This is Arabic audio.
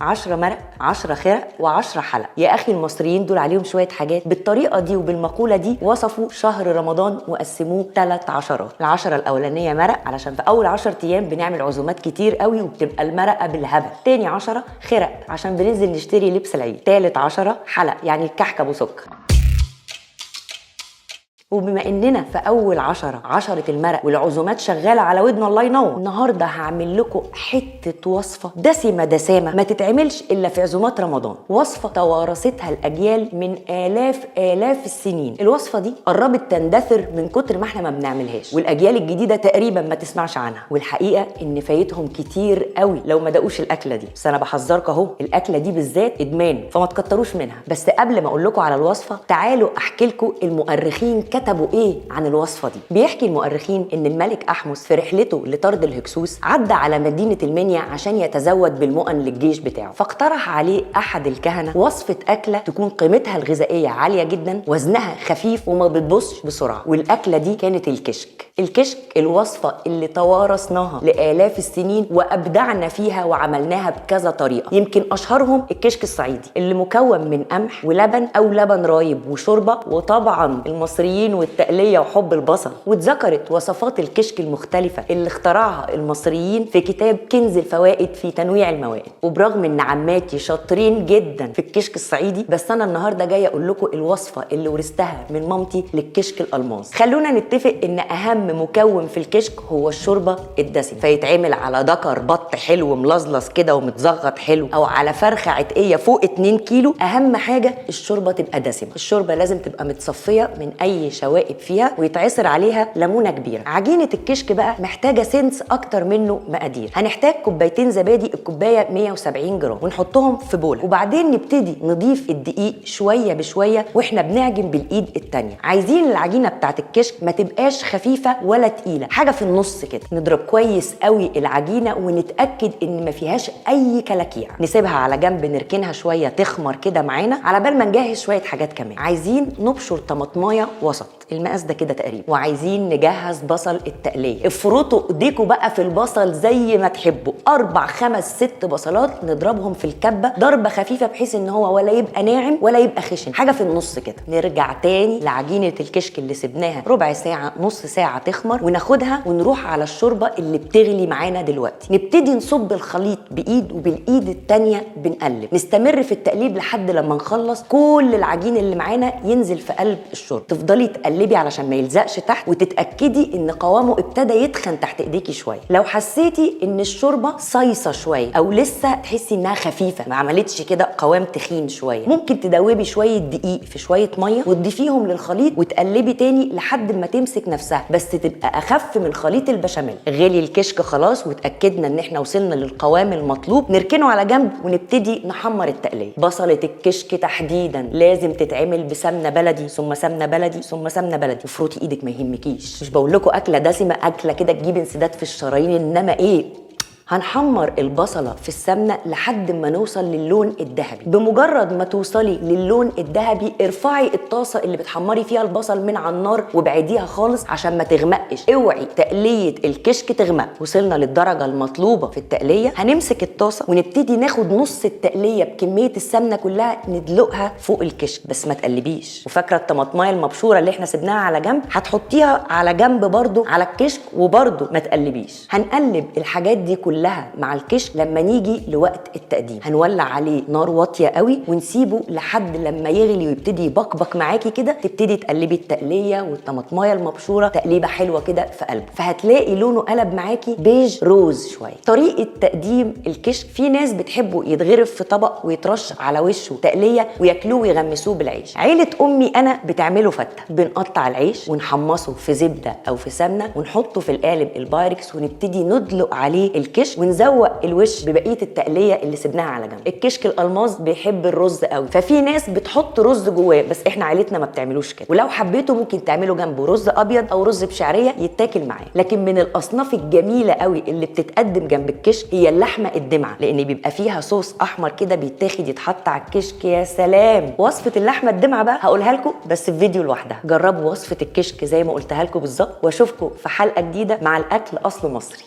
10 مرق، 10 خرق، و10 حلق. يا اخي المصريين دول عليهم شويه حاجات. بالطريقه دي وبالمقوله دي وصفوا شهر رمضان وقسموه 3 عشرات. العشره الاولانيه مرق علشان في اول 10 ايام بنعمل عزومات كتير قوي وبتبقى المرقه بالهبل. تاني 10 خرق عشان بننزل نشتري لبس العيد. تالت 10 حلق يعني الكحك ابو سكر. وبما اننا في اول 10 المرق والعزومات شغاله على ودنا الله ينور، النهارده هعمل لكم حته وصفه دسمه دسامه ما تتعملش الا في عزومات رمضان. وصفه توارثتها الاجيال من الاف السنين. الوصفه دي قربت تندثر من كتر ما احنا ما بنعملهاش، والاجيال الجديده تقريبا ما تسمعش عنها، والحقيقه ان فايتهم كتير قوي لو ما دقوش الاكله دي. بس انا بحذرك اهو، الاكله دي بالذات ادمان فما تكتروش منها. بس قبل ما اقول لكم على الوصفه تعالوا احكي لكم المؤرخين كتبوا ايه عن الوصفه دي. بيحكي المؤرخين ان الملك احمس في رحلته لطرد الهكسوس عدى على مدينه المنيا عشان يتزود بالمؤن للجيش بتاعه، فاقترح عليه احد الكهنه وصفه اكله تكون قيمتها الغذائيه عاليه جدا، وزنها خفيف وما بتبصش بسرعه، والاكله دي كانت الكشك. الكشك الوصفه اللي توارثناها لالاف السنين وابدعنا فيها وعملناها بكذا طريقه. يمكن اشهرهم الكشك الصعيدي اللي مكون من قمح ولبن او لبن رايب وشوربه، وطبعا المصريين والتقليه وحب البصل. واتذكرت وصفات الكشك المختلفه اللي اخترعها المصريين في كتاب كنز الفوائد في تنويع الموائد. وبرغم ان عماتي شاطرين جدا في الكشك الصعيدي، بس انا النهارده جايه اقول لكم الوصفه اللي ورثتها من مامتي للكشك الالماظ. خلونا نتفق ان اهم مكون في الكشك هو الشوربه الدسمه، فيتعمل على دكر بط حلو ملزلز كده ومتزغط حلو، او على فرخه عتقيه فوق 2 كيلو. اهم حاجه الشوربه تبقى دسمه. الشوربه لازم تبقى متصفيه من اي شوائب فيها ويتعصر عليها ليمونه كبيره. عجينه الكشك بقى محتاجه سنس اكتر منه مقادير. هنحتاج كوبايتين زبادي، الكوبايه 170 جرام، ونحطهم في بوله، وبعدين نبتدي نضيف الدقيق شويه بشويه واحنا بنعجن بالايد التانيه. عايزين العجينه بتاعت الكشك ما تبقاش خفيفه ولا تقيله، حاجه في النص كده. نضرب كويس قوي العجينه ونتاكد ان ما فيهاش اي كلاكيع. نسيبها على جنب، نركنها شويه تخمر كده معانا على بال ما نجهز شويه حاجات كمان. عايزين نبشر طماطمايه وسط المقاس ده كده تقريبا، وعايزين نجهز بصل التقليه. افرطوا ايديكم بقى في البصل زي ما تحبوا، 4 5 6 بصلات نضربهم في الكبه ضربه خفيفه بحيث ان هو ولا يبقى ناعم ولا يبقى خشن، حاجه في النص كده. نرجع تاني لعجينه الكشك اللي سبناها ربع ساعه نص ساعه تخمر، وناخدها ونروح على الشوربه اللي بتغلي معانا دلوقتي. نبتدي نصب الخليط بايد، وبالايد التانيه بنقلب. نستمر في التقليب لحد لما نخلص كل العجين اللي معانا ينزل في قلب الشوربه. تفضلي تقلبي علشان ما يلزقش تحت، وتتاكدي ان قوامه ابتدى يتخن تحت ايديكي شويه. لو حسيتي ان الشوربه صيصه شويه او لسه تحسي انها خفيفه ما عملتش كده قوام تخين شويه، ممكن تدوبي شويه دقيق في شويه ميه وتضيفيهم للخليط وتقلبي تاني لحد ما تمسك نفسها، بس تبقى اخف من خليط البشاميل. غلي الكشك خلاص وتاكدنا ان احنا وصلنا للقوام المطلوب، نركنه على جنب ونبتدي نحمر التقليه. بصله الكشك تحديدا لازم تتعمل بسمنه بلدي ثم سمنه بلدي ثم سمنه بلدي. وفروتي ايدك ما يهمكيش، مش بقول لكم اكله دسمه، اكله كده تجيب انسداد في الشرايين، انما ايه، هنحمر البصله في السمنه لحد ما نوصل للون الذهبي. بمجرد ما توصلي للون الذهبي ارفعي الطاسه اللي بتحمري فيها البصل من على النار وابعديها خالص عشان ما تغمقش. اوعي تقليه الكشك تغمق. وصلنا للدرجه المطلوبه في التقليه، هنمسك الطاسه ونبتدي ناخد نص التقليه بكميه السمنه كلها ندلقها فوق الكشك، بس ما تقلبيش. وفاكره الطماطمايه المبشوره اللي احنا سبناها على جنب، هتحطيها على جنب برضو على الكشك وبرضو ما تقلبيش. هنقلب الحاجات دي كلها مع الكشك لما نيجي لوقت التقديم. هنولع عليه نار واطيه قوي ونسيبه لحد لما يغلي ويبتدي يبقبق معاكي كده. تبتدي تقلبي التقليه والطماطمايه المبشوره تقليبه حلوه كده في قلبه، فهتلاقي لونه قلب معاكي بيج روز شويه. طريقه تقديم الكشك، في ناس بتحبه يتغرف في طبق ويترش على وشه تقليه وياكلوه ويغمسوه بالعيش. عيله امي انا بتعمله فته. بنقطع العيش ونحمصه في زبده او في سمنه ونحطه في القالب البايركس ونبتدي ندلق عليه الكشك ونزوق الوش ببقيه التقليه اللي سبناها على جنب. الكشك الالماظ بيحب الرز قوي، ففي ناس بتحط رز جواه، بس احنا عيلتنا ما بتعملوش كده. ولو حبيتوا ممكن تعملوا جنبه رز ابيض او رز بشعريه يتاكل معاه. لكن من الاصناف الجميله قوي اللي بتتقدم جنب الكشك هي اللحمه الدمعه، لان بيبقى فيها صوص احمر كده بيتاخد يتحط على الكشك. يا سلام. وصفه اللحمه الدمعه بقى هقولها لكم بس في فيديو لوحدها. جربوا وصفه الكشك زي ما قلتها لكم بالظبط، واشوفكم في حلقه جديده مع الاكل اصله مصري.